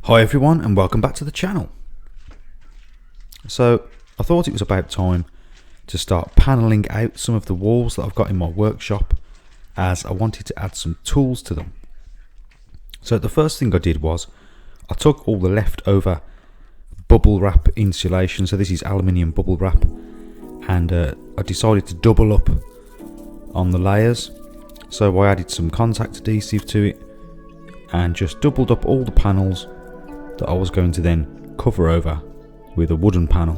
Hi everyone and welcome back to the channel. So I thought it was about time to start panelling out some of the walls that I've got in my workshop, as I wanted to add some tools to them. So the first thing I did was I took all the leftover bubble wrap insulation, so this is aluminium bubble wrap, and I decided to double up on the layers. So I added some contact adhesive to it and just doubled up all the panels that I was going to then cover over with a wooden panel.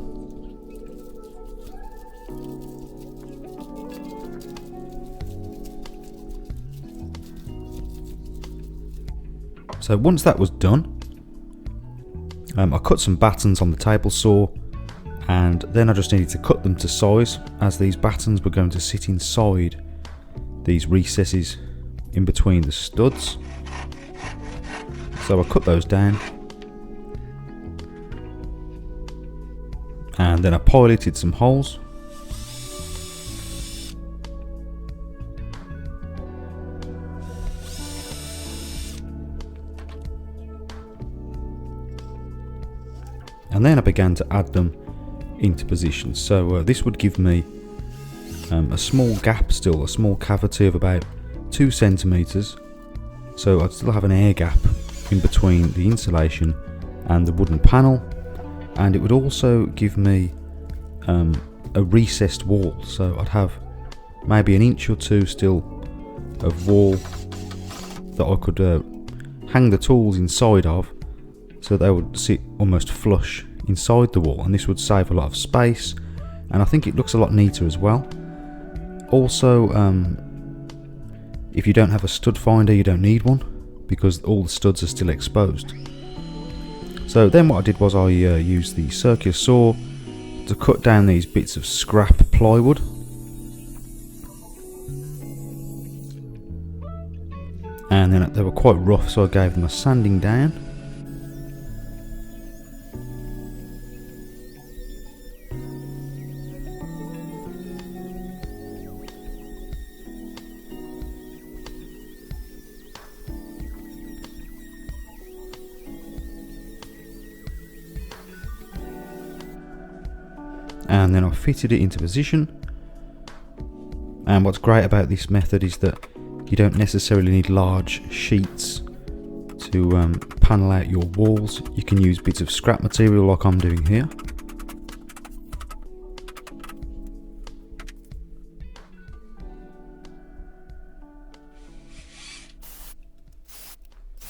So once that was done, I cut some battens on the table saw, and then I just needed to cut them to size, as these battens were going to sit inside these recesses in between the studs. So I cut those down, and then I piloted some holes. And then I began to add them into position. So this would give me a small gap, still a small cavity of about 2 centimeters. So I'd still have an air gap in between the insulation and the wooden panel, and it would also give me a recessed wall. So I'd have maybe an inch or two still of wall that I could hang the tools inside of, so they would sit almost flush inside the wall, and this would save a lot of space, and I think it looks a lot neater as well. Also, if you don't have a stud finder, you don't need one, because all the studs are still exposed. So then what I did was I used the circular saw to cut down these bits of scrap plywood. And then they were quite rough, so I gave them a sanding down. And then I fitted it into position. And what's great about this method is that you don't necessarily need large sheets to panel out your walls. You can use bits of scrap material like I'm doing here.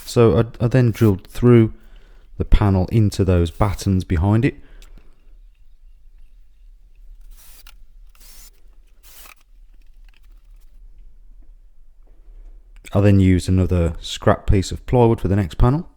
So I then drilled through the panel into those battens behind it. I then used another scrap piece of plywood for the next panel.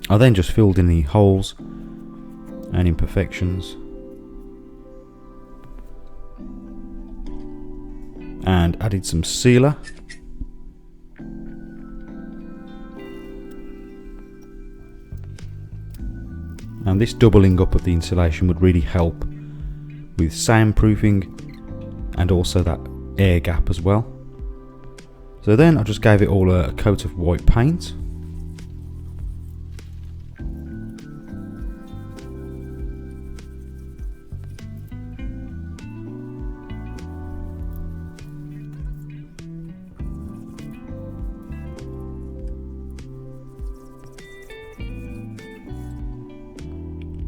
I then just filled in the holes and imperfections, and added some sealer. And this doubling up of the insulation would really help with soundproofing and also that air gap as well. So then I just gave it all a coat of white paint.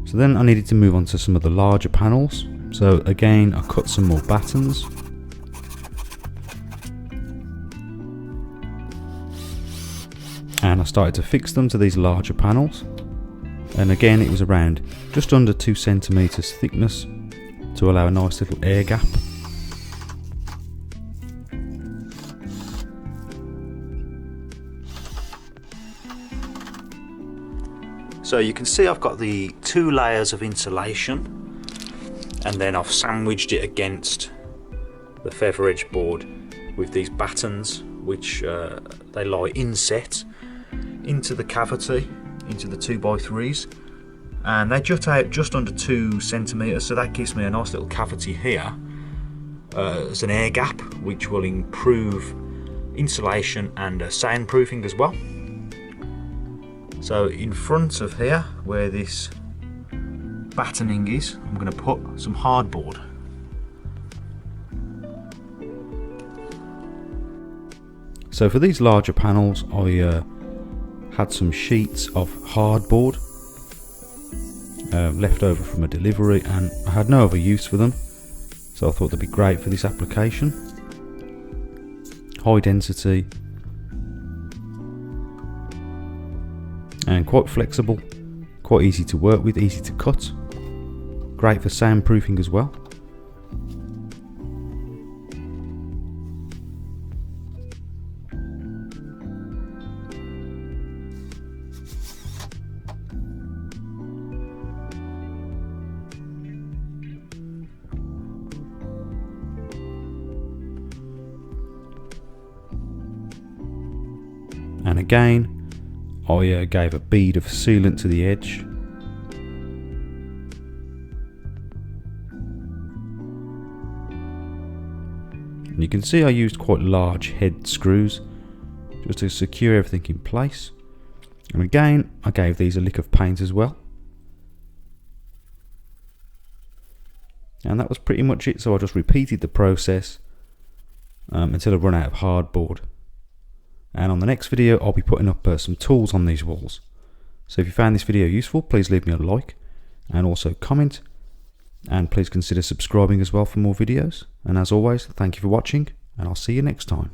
So then I needed to move on to some of the larger panels. So again, I cut some more battens. And I started to fix them to these larger panels. And again, it was around just under 2 centimeters thickness to allow a nice little air gap. So you can see I've got the 2 layers of insulation, and then I've sandwiched it against the feather edge board with these battens which they lie inset into the cavity, into the 2x3s, and they jut out just under 2 centimetres, so that gives me a nice little cavity here as an air gap, which will improve insulation and soundproofing as well. So in front of here, where this battening is, I'm going to put some hardboard. So for these larger panels, I had some sheets of hardboard left over from a delivery, and I had no other use for them, so I thought they'd be great for this application. High density and quite flexible, quite easy to work with, easy to cut, great for soundproofing as well. And again, I gave a bead of sealant to the edge. And you can see I used quite large head screws just to secure everything in place. And again, I gave these a lick of paint as well. And that was pretty much it, so I just repeated the process until I run out of hardboard. And on the next video, I'll be putting up some tools on these walls. So if you found this video useful, please leave me a like and also comment, and please consider subscribing as well for more videos. And as always, thank you for watching, and I'll see you next time.